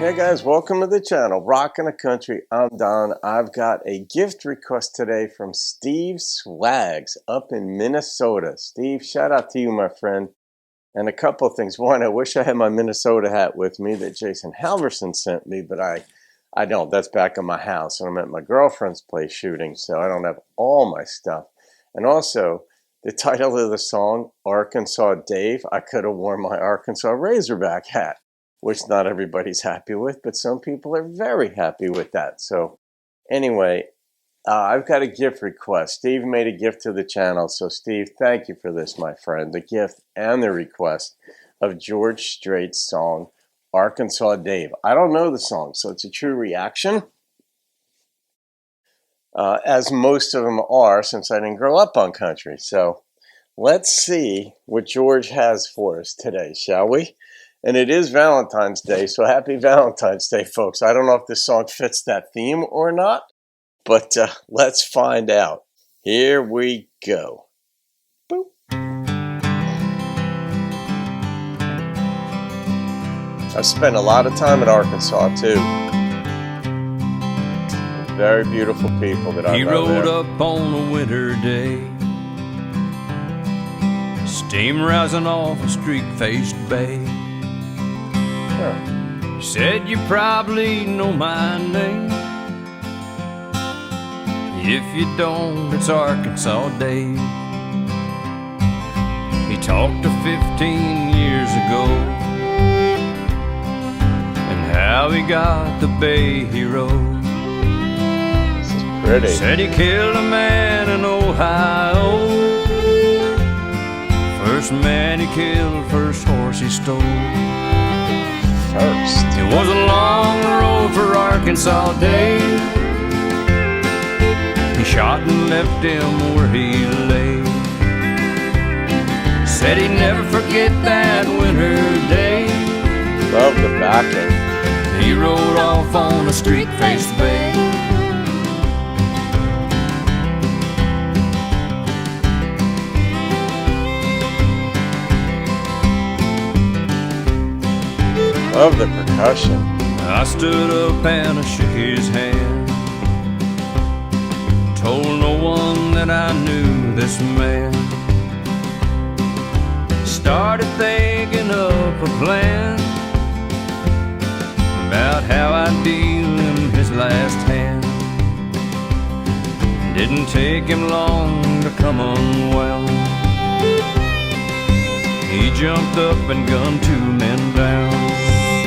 Hey guys, welcome to the channel, Rockin' the Country. I'm Don. I've got a gift request today from Steve Swags up in Minnesota. Steve, shout out to you, my friend. And a couple of things. One, I wish I had my Minnesota hat with me that Jason Halverson sent me, but I don't. That's back in my house, and I'm at my girlfriend's place shooting, so I don't have all my stuff. And also, the title of the song, Arkansas Dave, I could have worn my Arkansas Razorback hat, which not everybody's happy with, but some people are very happy with that. So anyway, I've got a gift request. Steve made a gift to the channel. So Steve, thank you for this, my friend. The gift and the request of George Strait's song, Arkansas Dave. I don't know the song, so it's a true reaction, as most of them are, since I didn't grow up on country. So let's see what George has for us today, shall we? And it is Valentine's Day, so happy Valentine's Day, folks. I don't know if this song fits that theme or not, but let's find out. Here we go. Boop. I've spent a lot of time in Arkansas, too. Very beautiful people that I know. He rode up on a winter day, steam rising off a streak-faced bay. He said, you probably know my name. If you don't, it's Arkansas Dave. He talked to 15 years ago and how he got the bay he rode. This is pretty. Said he killed a man in Ohio. First man he killed, first horse he stole. First. It was a long road for Arkansas Dave. He shot and left him where he lay. Said he'd never forget that winter day. Love the backing. He rode off on a streak-faced bay. Love the percussion. I stood up and I shook his hand. Told no one that I knew this man. Started thinking up a plan about how I'd deal him his last hand. Didn't take him long to come unwound. He jumped up and gunned two men down.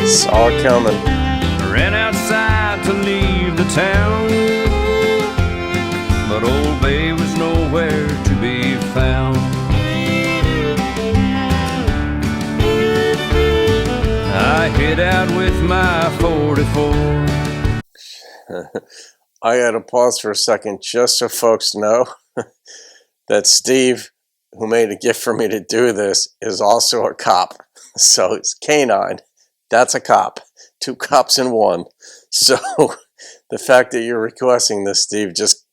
Saw it coming. Ran outside to leave the town, but Old Bay was nowhere to be found. I hit out with my 44. I gotta pause for a second just so folks know that Steve, who made a gift for me to do this, is also a cop. So it's canine. That's a cop. Two cops in one. So the fact that you're requesting this, Steve, just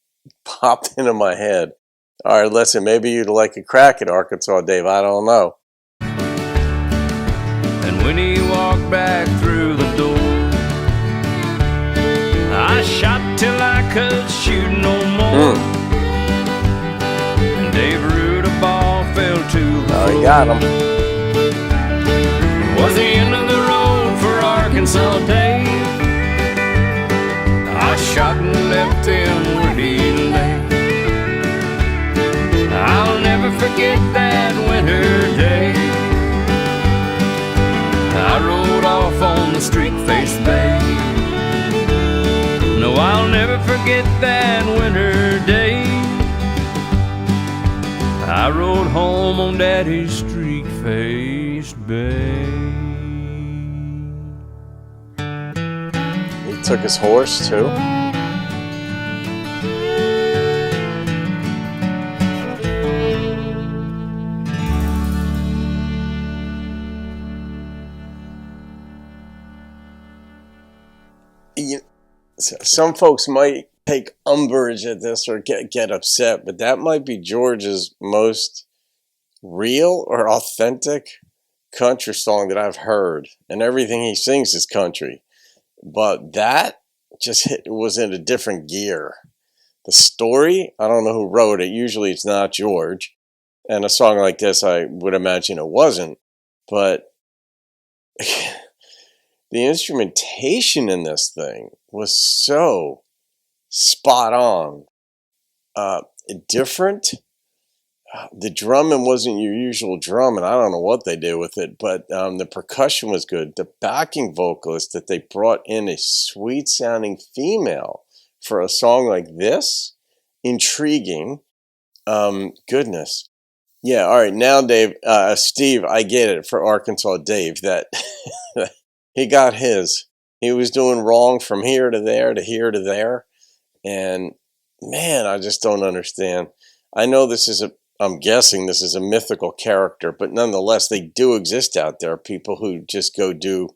popped into my head. All right, listen, maybe you'd like a crack at Arkansas Dave. I don't know. And when he walked back through the door, I shot till I could shoot no more. And Dave Rudaball fell to the floor. Oh, he got him. It was the end of the road for Arkansas Dave. I shot and left him where he lay. I'll never forget that winter day. I rode off on the streak-faced bay. No, I'll never forget that winter day. I rode home on Daddy's streak-faced bay. He took his horse, too. Some folks might take umbrage at this or get upset, but that might be George's most real or authentic country song that I've heard, and everything he sings is country. but that was in a different gear. The story, I don't know who wrote it. Usually it's not George. And a song like this, I would imagine it wasn't. But the instrumentation in this thing was so spot on. Different. The drumming wasn't your usual drum, and I don't know what they did with it, but the percussion was good. The backing vocalist that they brought in, a sweet-sounding female for a song like this, intriguing. Goodness. Yeah, all right, now Dave, Steve, I get it for Arkansas Dave, that he got his. He was doing wrong from here to there to here to there, and man, I just don't understand. I know I'm guessing this is a mythical character, but nonetheless, they do exist out there. People who just go do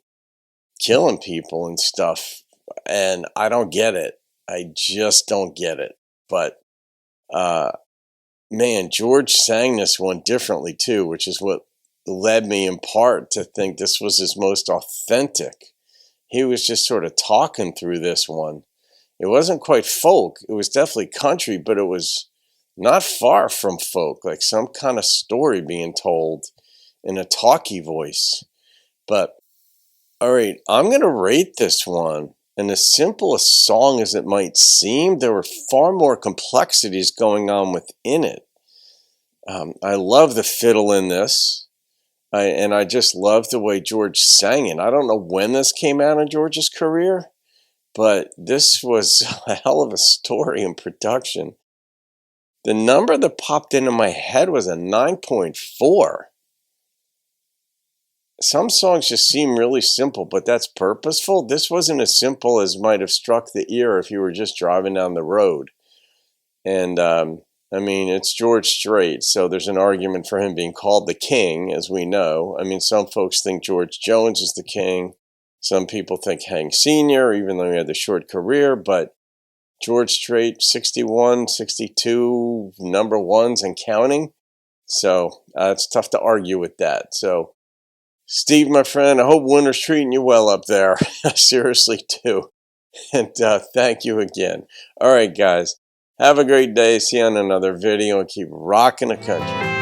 killing people and stuff, and I don't get it. I just don't get it. But man, George sang this one differently too, which is what led me in part to think this was his most authentic. He was just sort of talking through this one. It wasn't quite folk. It was definitely country, but it was not far from folk, like some kind of story being told in a talky voice. But, all right, I'm going to rate this one. And as simple a song as it might seem, there were far more complexities going on within it. I love the fiddle in this. And I just love the way George sang it. I don't know when this came out in George's career, but this was a hell of a story and production. The number that popped into my head was a 9.4. Some songs just seem really simple, but that's purposeful. This wasn't as simple as might have struck the ear if you were just driving down the road. And I mean, it's George Strait, so there's an argument for him being called the king, as we know. I mean, some folks think George Jones is the king. Some people think Hank Sr., even though he had the short career. But George Strait, 61, 62, number ones and counting. So it's tough to argue with that. So, Steve, my friend, I hope winter's treating you well up there. Seriously, too. And thank you again. All right, guys. Have a great day. See you on another video and keep rocking the country.